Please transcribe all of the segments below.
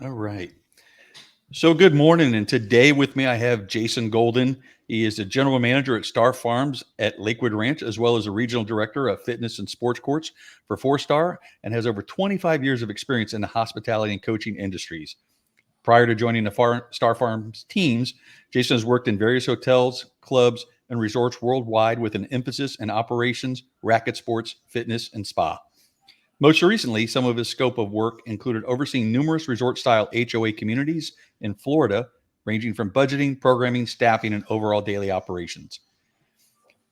All right. So good morning. And today with me, I have Jason Golden. He is the general manager at Star Farms at Lakewood Ranch, as well as a regional director of fitness and sports courts for Four Star, and has over 25 years of experience in the hospitality and coaching industries. Prior to joining the Star Farms teams, Jason has worked in various hotels, clubs, and resorts worldwide with an emphasis in operations, racket sports, fitness, and spa. Most recently, some of his scope of work included overseeing numerous resort-style HOA communities in Florida, ranging from budgeting, programming, staffing, and overall daily operations.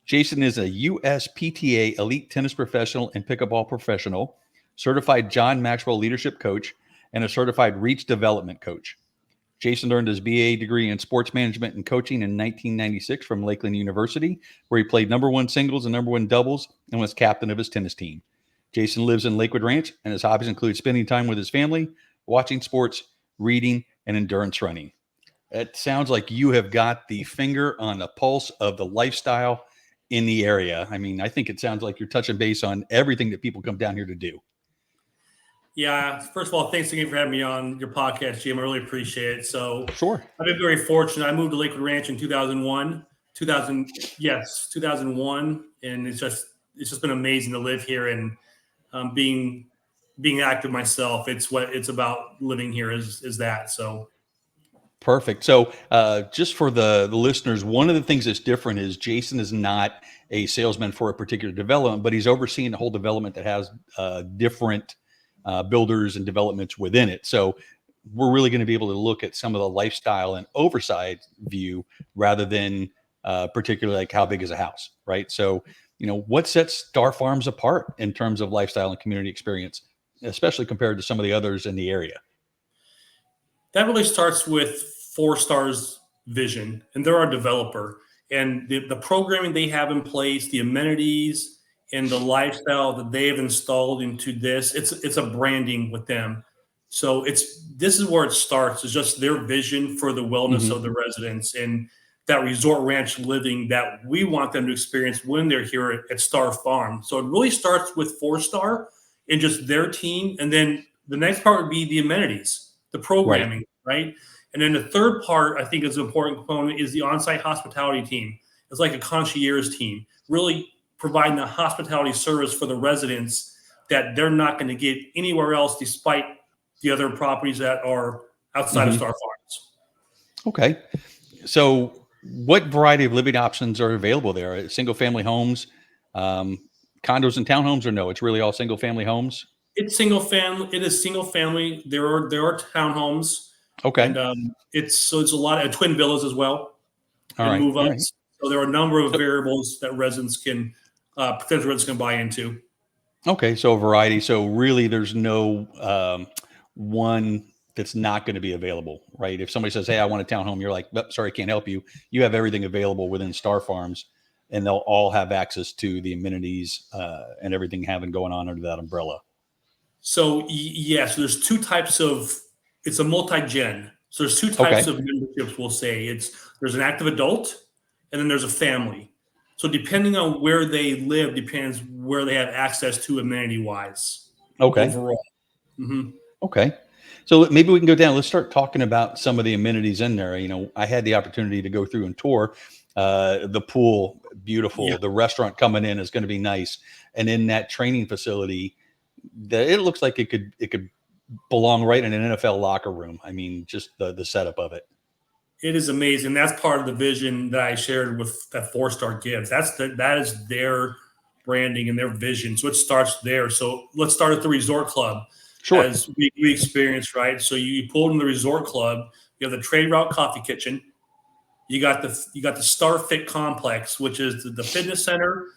Jason is a USPTA elite tennis professional and pickleball professional, certified John Maxwell leadership coach, and a certified reach development coach. Jason earned his BA degree in sports management and coaching in 1996 from Lakeland University, where he played number one singles and number one doubles and was captain of his tennis team. Jason lives in Lakewood Ranch, and his hobbies include spending time with his family, watching sports, reading, and endurance running. It sounds like you have got the finger on the pulse of the lifestyle in the area. I mean, I think it sounds like you're touching base on everything that people come down here to do. Yeah. First of all, thanks again for having me on your podcast, Jim. I really appreciate it. So Sure. I've been very fortunate. I moved to Lakewood Ranch in 2001, 2001. And it's just been amazing to live here and being active myself. It's what it's about living here is that. So Perfect. So, just for the listeners, one of the things that's different is Jason is not a salesman for a particular development, but he's overseeing the whole development that has different builders and developments within it. So, we're really going to be able to look at some of the lifestyle and oversight view rather than particularly like how big is a house, right? So, what sets Star Farms apart in terms of lifestyle and community experience, especially compared to some of the others in the area? that really starts with Four Stars vision, and they're our developer. And the programming they have in place, the amenities, and the lifestyle that they have installed into this, it's a branding with them. So this is where it starts. It's just their vision for the wellness Hmm. of the residents and that resort ranch living that we want them to experience when they're here at Star Farm. So it really starts with Four Star and just their team, and then the next part would be the amenities, the Right. programming, right? And then the third part, I think, is an important component is the on-site hospitality team. It's like a concierge team, really providing the hospitality service for the residents that they're not going to get anywhere else, despite the other properties that are outside of Hmm. Star Farms. Okay. So, what variety of living options are available there? Single family homes, um, condos and townhomes, or no? It's really all single family homes. It's single family. It is single family. There are townhomes, Okay. and it's a lot of twin villas as well, All and right. move All right. ups. So there are a number of So, variables that potential residents can buy into. okay. So, a variety. So, really, there's no one that's not going to be available, right? If somebody says, "Hey, I want a townhome," you're like, "Oh, sorry, can't help you." You have everything available within Star Farms, and they'll all have access to the amenities and everything having going on under that umbrella. So yes, there's two types of. It's a multi-gen. So there's two types Okay. of memberships. We'll say there's an active adult, and then there's a family. So depending on where they live, depends where they have access to amenity wise Okay. overall. Mhm. Okay. So maybe we can go down. Let's start talking about some of the amenities in there. I had the opportunity to go through and tour the pool, Yeah. beautiful. The restaurant coming in is going to be nice, and in that training facility, it looks like it could belong right in an NFL locker room. I mean, just the setup of it. It is amazing. That's part of the vision that I shared with that Four Star gives. That is their branding and their vision. So it starts there. So let's start at the resort club, Sure. as we experienced, right? So you pulled in the resort club. You have the Trade Route Coffee Kitchen. You got the Star Fit Complex, which is the fitness center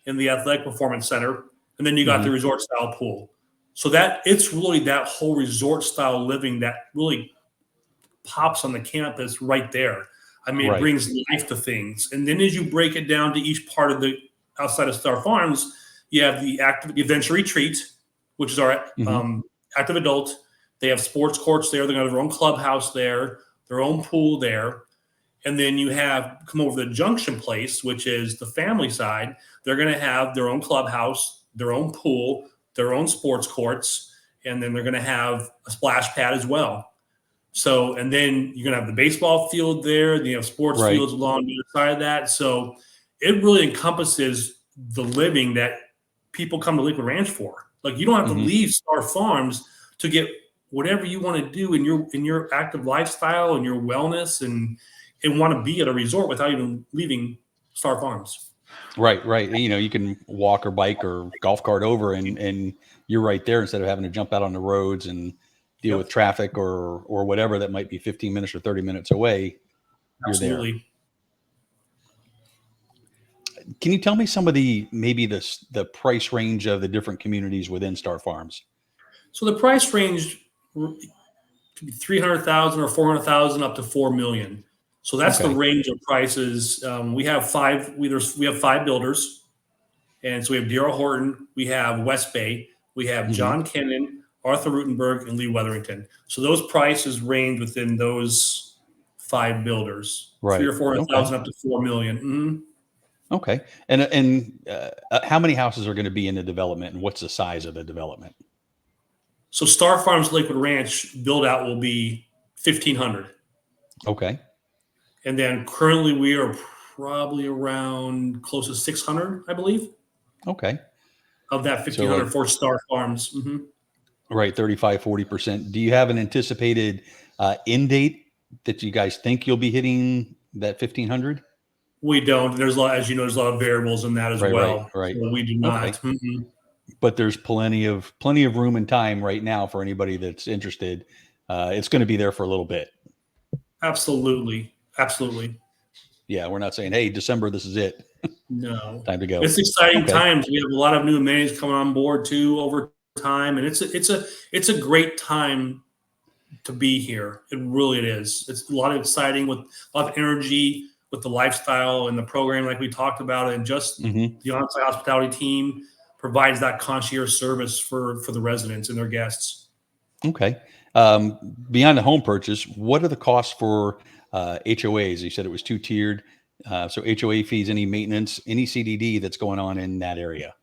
and the athletic performance center, and then you got the Hmm. resort style pool. So that it's really that whole resort style living that really pops on the campus right there. I mean, it Right. brings life to things. And then as you break it down to each part of the outside of Star Farms, you have the adventure retreat, which is our Hmm. active adult. They have sports courts there. They're going to have their own clubhouse there, their own pool there. And then you have come over to the Junction Place, which is the family side. They're going to have their own clubhouse, their own pool, their own sports courts, and then they're going to have a splash pad as well. So, and then you're going to have the baseball field there, and you have sports Right. fields along the other side of that. So it really encompasses the living that people come to Lakewood Ranch for. Like, you don't have to Hmm. leave Star Farms to get whatever you want to do in your active lifestyle and your wellness, and want to be at a resort without even leaving Star Farms. Right, right. You can walk or bike or golf cart over, and you're right there instead of having to jump out on the roads and deal with Yep, traffic or whatever that might be 15 minutes or 30 minutes away. You're there. absolutely. Can you tell me some of maybe the price range of the different communities within Star Farms? So the price range could be 300,000 or 400,000 up to 4 million. So that's the Okay. range of prices. We have five. We have five builders, and so we have Daryl Horton, we have West Bay, we have Hmm. John Kennan, Arthur Rutenberg, and Lee Wetherington. So those prices range within those five builders, three Right. or four hundred Okay. thousand up to 4 million. Mhm. Okay. And how many houses are going to be in the development, and what's the size of the development? So Star Farms Lakewood Ranch build out will be 1,500. Okay. And then currently we are probably around close to 600, I believe, Okay. of that So 1,500 like, for Star Farms. Mhm. right, 35, 40%. Do you have an anticipated end date that you guys think you'll be hitting that 1,500? We don't. There's a lot, as you know, there's a lot of variables in that as Right, right, well. right. So we do Okay. not. Mhm. But there's plenty of room and time right now for anybody that's interested. It's going to be there for a little bit. Absolutely. Absolutely. Yeah, we're not saying, hey, December, this is it. No. Time to go. It's exciting Okay. times. We have a lot of new amenities coming on board too over time. And it's a great time to be here. It really is. It's a lot of exciting with a lot of energy with the lifestyle and the program, like we talked about, and just Hmm. the on-site hospitality team provides that concierge service for the residents and their guests. Okay. Beyond the home purchase, what are the costs for HOAs? You said it was two tiered. So HOA fees, any maintenance, any CDD that's going on in that area.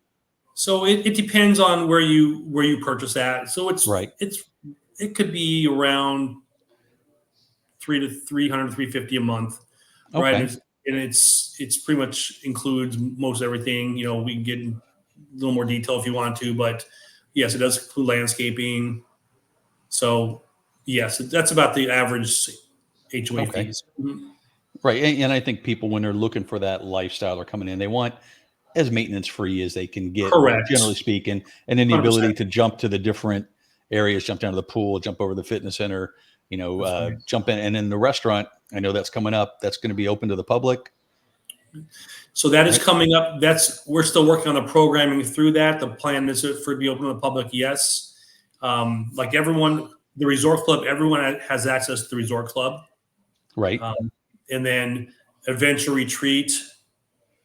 So it depends on where you purchase at. So Right. it could be around 300 to 350 a month, right? Okay. It's pretty much includes most everything. We can get a little more detail if you want to, but yes, it does include landscaping. So yes, that's about the average HOA Okay. fees. Mhm. Right. And I think people, when they're looking for that lifestyle, are coming in, they want as maintenance free as they can get, Correct. generally speaking. And then the 100%. ability to jump to the different areas, jump down to the pool, jump over to the fitness center, That's right. jump in. And then the restaurant, I know that's coming up. That's going to be open to the public. So that is Right. coming up. We're still working on the programming through that. The plan is for it to be open to the public. Yes, like everyone, the resort club, everyone has access to the resort club, Right. and then Adventure Retreat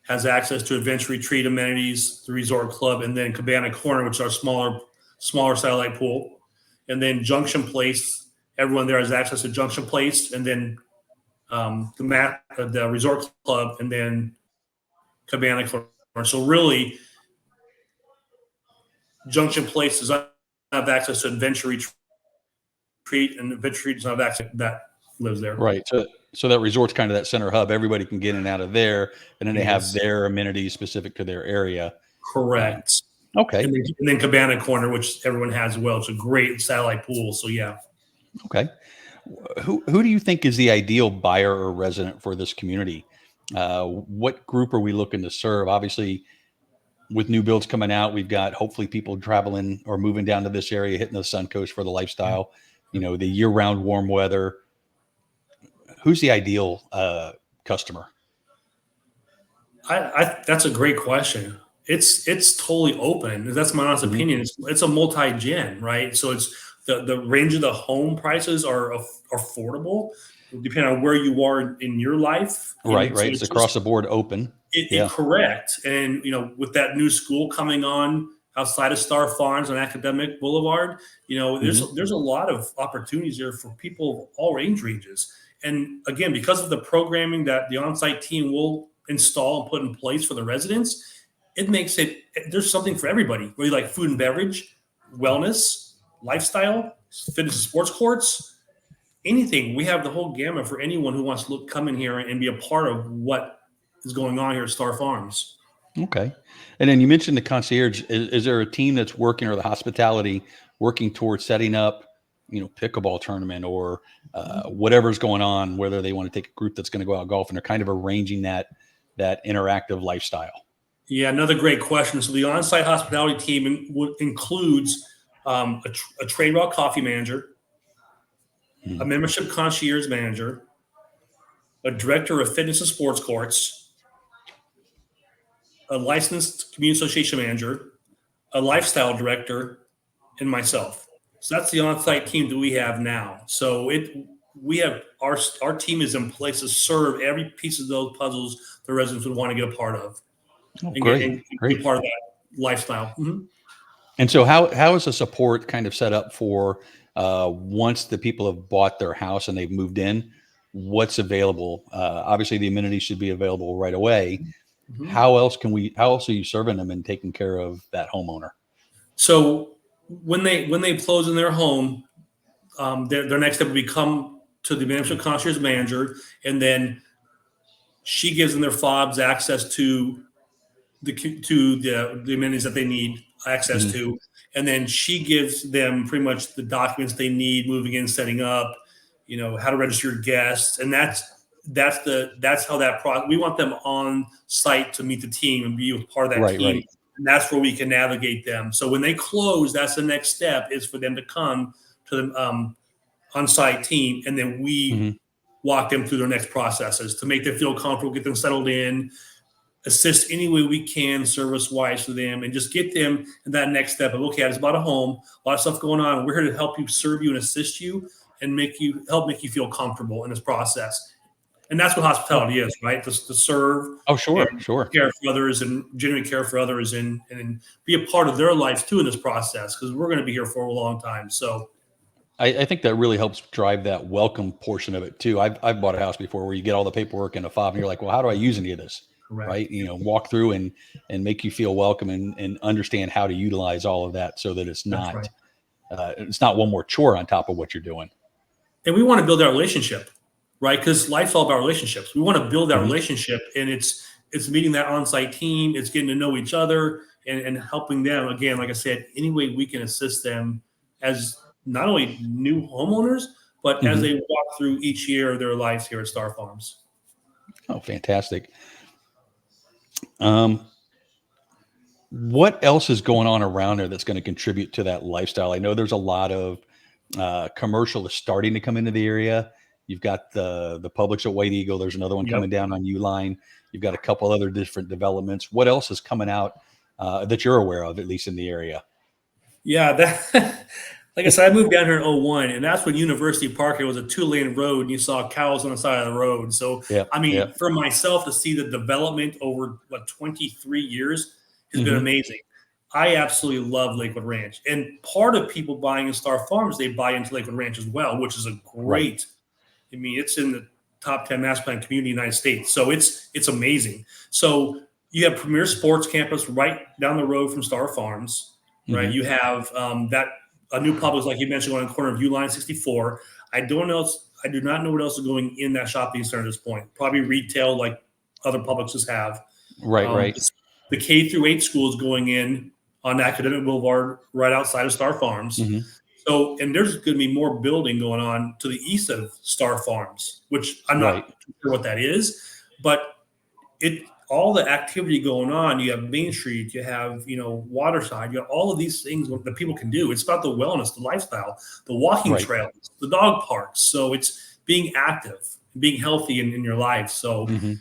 has access to Adventure Retreat amenities, the resort club, and then Cabana Corner, which is our smaller satellite pool, and then Junction Place. Everyone there has access to Junction Place, and then the resort club, and then Cabana Corner. So really, Junction Place does not have access to Adventure Retreat, and Adventure Retreat does not have access that lives there. Right. So that resort's kind of that center hub. Everybody can get in and out of there, and then It they have is their amenities specific to their area. Uh, correct. okay. And then Cabana Corner, which everyone has as well. It's a great satellite pool. So yeah. Okay. Who do you think is the ideal buyer or resident for this community? What group are we looking to serve? Obviously, with new builds coming out, we've got hopefully people traveling or moving down to this area, hitting the Suncoast for the lifestyle. The year-round warm weather. Who's the ideal customer? That's a great question. It's totally open. That's my honest Hmm. opinion. It's a multi-gen, right? So it's the range of the home prices are affordable depending on where you are in your life. Right, And so right. It's it's across just the board open. it Yeah. correct. And with that new school coming on outside of Star Farms on Academic Boulevard, Hmm. there's a lot of opportunities there for people of all range ranges. And again, because of the programming that the on-site team will install and put in place for the residents, it makes there's something for everybody. Whether you like food and beverage, wellness, lifestyle, fitness and sports courts, anything. We have the whole gamut for anyone who wants to come in here and be a part of what is going on here at Star Farms. Okay. And then you mentioned the concierge. Is there a team that's working, or the hospitality working towards setting up, pickleball tournament, or whatever's going on, whether they want to take a group that's going to go out golfing, or kind of arranging that interactive lifestyle? Yeah, another great question. So the on-site hospitality team includes a trade route coffee manager, a Mhm. membership concierge manager, a director of fitness and sports courts, a licensed community association manager, a lifestyle director, and myself. So that's the on-site team that we have now. So we have our team is in place to serve every piece of those puzzles the residents would want to get a part of Oh, and great, be a great. part of that lifestyle. Mhm. And so how is the support kind of set up for once the people have bought their house and they've moved in? What's available? Obviously, the amenities should be available right away. Mhm. How else are you serving them and taking care of that homeowner? So when they close in their home, their next step would be come to the management concierge manager, and then she gives them their fobs access to the amenities that they need access Mhm. to, and then she gives them pretty much the documents they need moving in, setting up, how to register your guests, and that's how that process. We want them on site to meet the team and be a part of that Right, team, right. and that's where we can navigate them. So when they close, that's the next step is for them to come to the on-site team, and then we Mhm. walk them through their next processes to make them feel comfortable, get them settled in, assist any way we can service wise to them, and just get them in that next step of, okay, it's about a home, a lot of stuff going on. We're here to help you, serve you, and assist you, and make you feel comfortable in this process. And that's what Oh, hospitality is, right? To serve oh, sure, and sure. care for others and genuinely care for others, and be a part of their lives too in this process, because we're going to be here for a long time. So I think that really helps drive that welcome portion of it too. I've bought a house before where you get all the paperwork and a fob, and you're like, well, how do I use any of this? correct. Right? Walk through and make you feel welcome, and understand how to utilize all of that so that it's That's right. not one more chore on top of what you're doing. And we want to build that relationship, right? Because life's all about relationships. We want to build that Mhm. relationship, and it's meeting that on-site team, it's getting to know each other, and helping them. Again, like I said, any way we can assist them as not only new homeowners, but as Mhm. they walk through each year of their lives here at Star Farms. Oh, fantastic. Um, what else is going on around there that's going to contribute to that lifestyle? I know there's a lot of commercial is starting to come into the area. You've got the Publix at White Eagle. There's another one Yep. coming down on U Line. You've got a couple other different developments. What else is coming out that you're aware of, at least in the area? Yeah, that like I said, I moved down here in '01, and that's when University Park, it was a two-lane road, and you saw cows on the side of the road. So, Yeah, I yeah. mean, for myself to see the development over 23 years has been Hmm. amazing. I absolutely love Lakewood Ranch. And part of people buying in Star Farms, they buy into Lakewood Ranch as well, which is a Right. great. I mean, it's in the top 10 master plan community in the United States. So it's amazing. So you have Premier Sports Campus right down the road from Star Farms, right? Hmm. You have that a new Publix, like you mentioned, on the corner of U Line 64. I do not know what else is going in that shopping center at this point. Probably retail, like other Publixes have. Right, Um, right. the K through 8 schools going in on Academic Boulevard, right outside of Star Farms. Hmm. So, and there's going to be more building going on to the east of Star Farms, which I'm Right, not sure what that is, but it all the activity going on. You have Main Street, you have Waterside, you have all of these things that people can do. It's about the wellness, the lifestyle, the walking right. trails, the dog parks. So it's being active, being healthy in your life. So Hmm.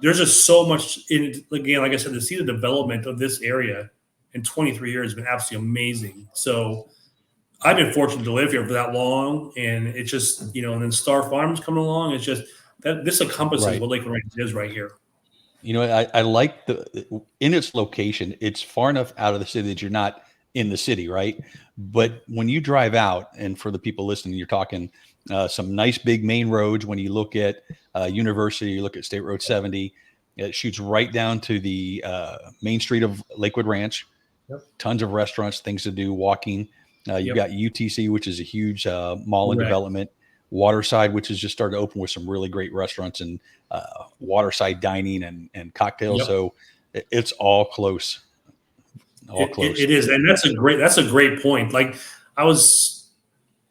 there's just so much in it. Again, like I said, to see the development of this area in 23 years has been absolutely amazing. So I've been fortunate to live here for that long, and it's just and then Star Farms coming along. It's just that this encompasses Right. what Lakewood Ranch is right here. I like in its location. It's far enough out of the city that you're not in the city, right? But when you drive out, and for the people listening, you're talking some nice big main roads. When you look at University, you look at State Road 70. It shoots right down to the main street of Lakewood Ranch. Yep. Tons of restaurants, things to do, walking. You've Yep. got UTC, which is a huge mall and Correct. development. Waterside, which has just started to open with some really great restaurants and waterside dining and cocktails. Yep. So it's all close, all close. It is, and that's a great point. Like I was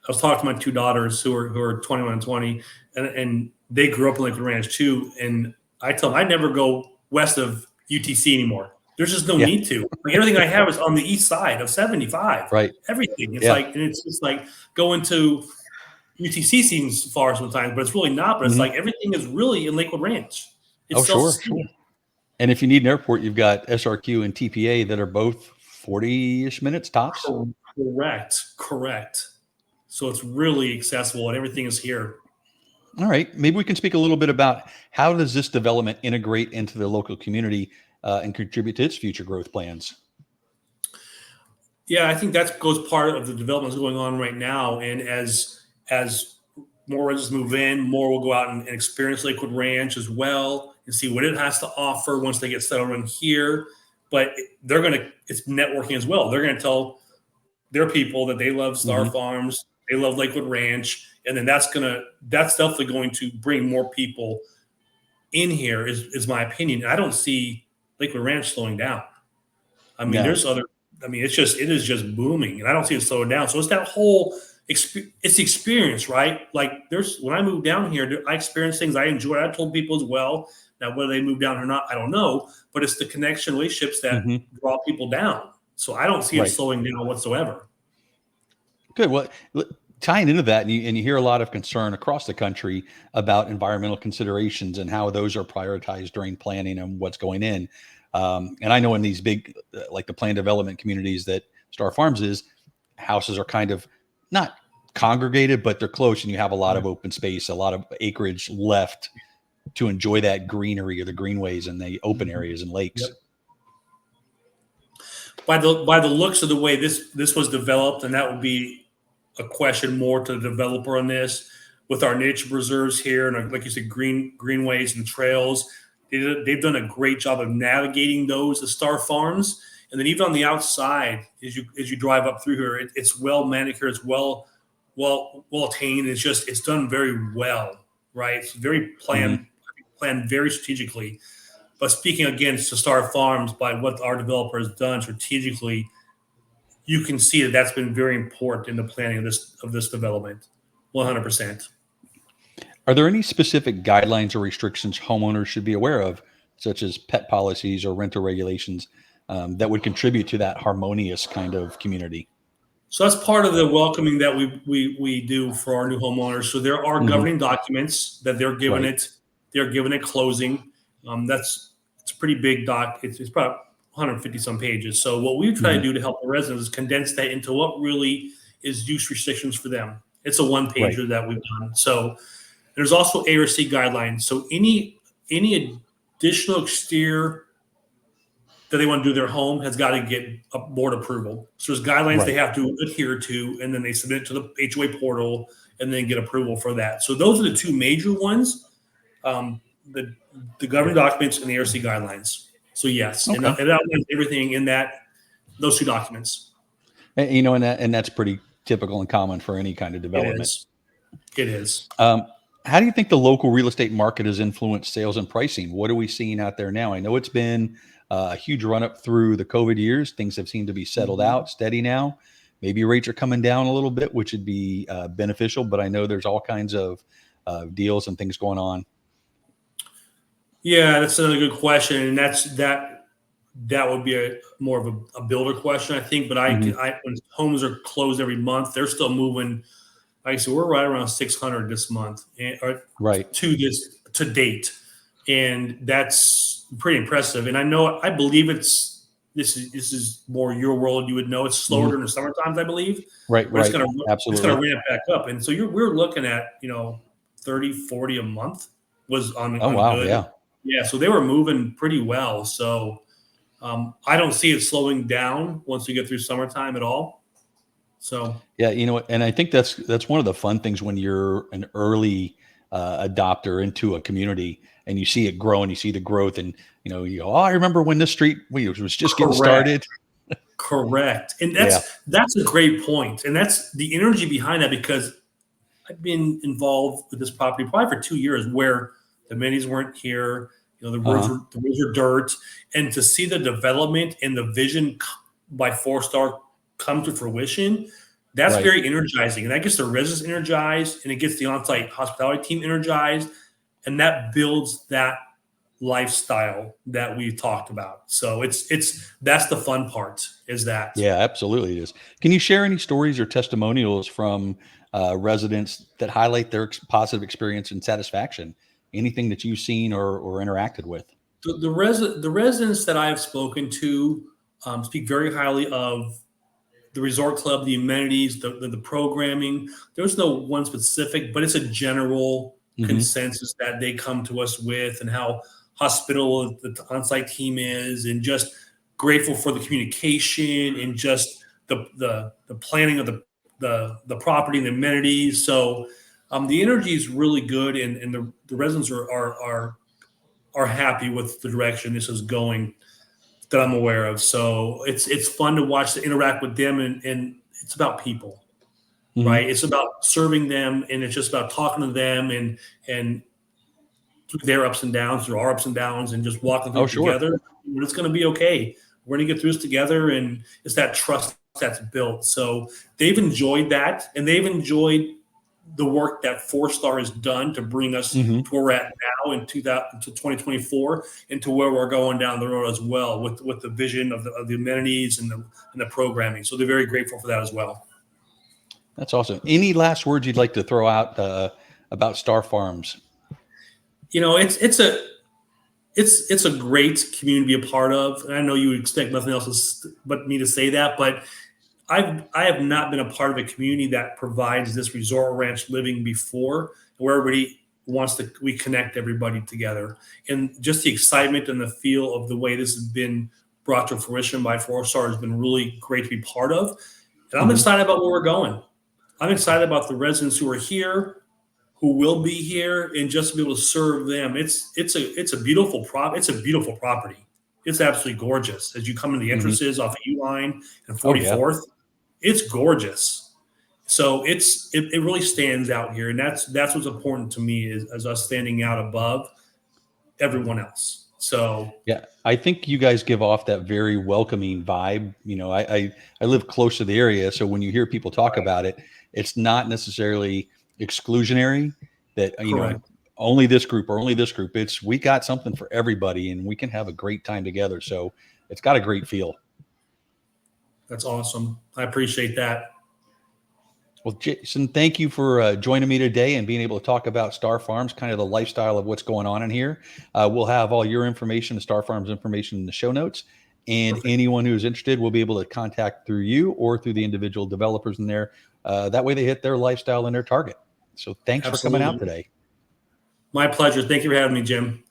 talking to my two daughters who are 21 and 20, and they grew up in Lakewood Ranch too. And I tell them I never go west of UTC anymore. There's just no Yeah. need to. Like everything I have is on the east side of 75. Right. Everything. It's Yeah. like, and it's just like going to UTC seems far sometimes, but it's really not. But it's Mhm. like everything is really in Lakewood Ranch. It's Oh, sure. self-sustaining. And if you need an airport, you've got SRQ and TPA that are both 40-ish minutes tops. Correct. So it's really accessible and everything is here. All right. Maybe we can speak a little bit about how does this development integrate into the local community and contribute to its future growth plans? Yeah, I think that goes part of the development that's going on right now. And as more residents move in, more will go out and experience Lakewood Ranch as well and see what it has to offer once they get settled in here. But it's networking as well. They're gonna tell their people that they love Star Mhm. Farms, they love Lakewood Ranch, and then that's definitely going to bring more people in here. Is my opinion. And I don't see Lakewood Ranch slowing down. I mean, No. it is just booming, and I don't see it slowing down. So it's that whole it's the experience, right? Like when I moved down here, I experienced things I enjoyed. I told people as well. Now, whether they move down or not, I don't know. But it's the connection relationships that Mhm. draw people down. So I don't see it Right. slowing down whatsoever. Good. Well, tying into that, and you hear a lot of concern across the country about environmental considerations and how those are prioritized during planning and what's going in. And I know in these big, like the planned development communities that Star Farms is, houses are kind of not congregated, but they're close, and you have a lot of open space, a lot of acreage left to enjoy that greenery or the greenways and the open areas and lakes. Yep. By the looks of the way this was developed, and that would be a question more to the developer on this, with our nature preserves here and like you said, greenways and trails. They've done a great job of navigating those as Star Farms, and then even on the outside, as you drive up through here, it's well manicured, it's well attained. It's done very well, right? It's very Mhm. planned very strategically. But speaking again to Star Farms, by what our developer has done strategically, you can see that that's been very important in the planning of this development. 100%. Are there any specific guidelines or restrictions homeowners should be aware of, such as pet policies or rental regulations, that would contribute to that harmonious kind of community? So that's part of the welcoming that we do for our new homeowners. So there are Mhm. governing documents that they're given Right. it. They're given at closing. It's a pretty big doc. It's about 150 some pages. So what we try to Mhm. do to help the residents is condense that into what really is use restrictions for them. It's a one Right. pager that we've done. So there's also ARC guidelines. So any additional exterior that they want to do their home has got to get a board approval. So there's guidelines they Right. have to adhere to, and then they submit it to the HOA portal and then get approval for that. So those are the two major ones, um, the governing documents and the ARC guidelines. So yes, and Okay. it outlines everything in those two documents. And that's pretty typical and common for any kind of It development. is. It is. Um, how do you think the local real estate market has influenced sales and pricing? What are we seeing out there now? I know it's been a huge run up through the COVID years. Things have seemed to be settled Mhm. out, steady now. Maybe rates are coming down a little bit, which would be beneficial. But I know there's all kinds of deals and things going on. Yeah, that's another good question, and that would be a more of a builder question, I think. But Hmm. when homes are closed every month, they're still moving. Like I said, we're right around 600 this month, or Right. to date, and that's pretty impressive. And I believe this is more your world. You would know it's slower Hmm. during the summer times, I believe, Right. but Right. it's gonna Absolutely. ramp back up. And so we're looking at 30, 40 a month was Oh, on wow. good. Yeah. Yeah, so they were moving pretty well. So I don't see it slowing down once we get through summertime at all. So Yeah, and I think that's one of the fun things when you're an early adopter into a community and you see it grow and you see the growth and you go, oh, I remember when this street was just getting correct, started. correct, and Yeah. that's a great point, and that's the energy behind that because I've been involved with this property probably for 2 years, where the amenities weren't here. The roads were dirt, and to see the development and the vision by Four Star come to fruition, that's Right. very energizing, and that gets the residents energized, and it gets the on-site hospitality team energized, and that builds that lifestyle that we've talked about. So that's the fun part, is that. Yeah, absolutely it is. Can you share any stories or testimonials from residents that highlight their positive experience and satisfaction? Anything that you've seen or interacted with? The residents that I've spoken to speak very highly of the resort club, the amenities, the programming. There's no one specific, but it's a general Hmm. consensus that they come to us with, and how hospitable the on-site team is, and just grateful for the communication, and just the planning of the property and the amenities. So the energy is really good, and the residents are happy with the direction this is going, that I'm aware of. So it's fun to watch, to interact with them, and it's about people, Hmm. right? It's about serving them, and it's just about talking to them, and through their ups and downs, through our ups and downs, and just walking through Oh, it sure. together. It's going to be okay. We're going to get through this together, and it's that trust that's built. So they've enjoyed that, and they've enjoyed the work that Four Star has done to bring us Hmm. to where we're at now in 2024, and to where we're going down the road as well, with the vision of the amenities and the programming. So they're very grateful for that as well. That's awesome. Any last words you'd like to throw out about Star Farms? It's a great community to be a part of, and I know you would expect nothing else but me to say that, but I have not been a part of a community that provides this resort ranch living before, where everybody we connect everybody together, and just the excitement and the feel of the way this has been brought to fruition by Four Star has been really great to be part of, and I'm Hmm. excited about where we're going. I'm excited about the residents who are here, who will be here, and just to be able to serve them. It's a beautiful it's a beautiful property. It's absolutely gorgeous as you come into the Hmm. entrances off of U-Line and Oh, yeah. 44th. It's gorgeous. So it really stands out here, and that's what's important to me, is as us standing out above everyone else. So Yeah, I think you guys give off that very welcoming vibe. I live close to the area, so when you hear people talk right, about it, it's not necessarily exclusionary that correct. only this group or only this group. It's we got something for everybody, and we can have a great time together. So it's got a great feel. That's awesome. I appreciate that. Well, Jason, thank you for joining me today and being able to talk about Star Farms, kind of the lifestyle of what's going on in here. We'll have all your information, the Star Farms information in the show notes. And Perfect. anyone who's interested will be able to contact through you or through the individual developers in there. That way they hit their lifestyle and their target. So thanks for coming out Absolutely. today. My pleasure. Thank you for having me, Jim.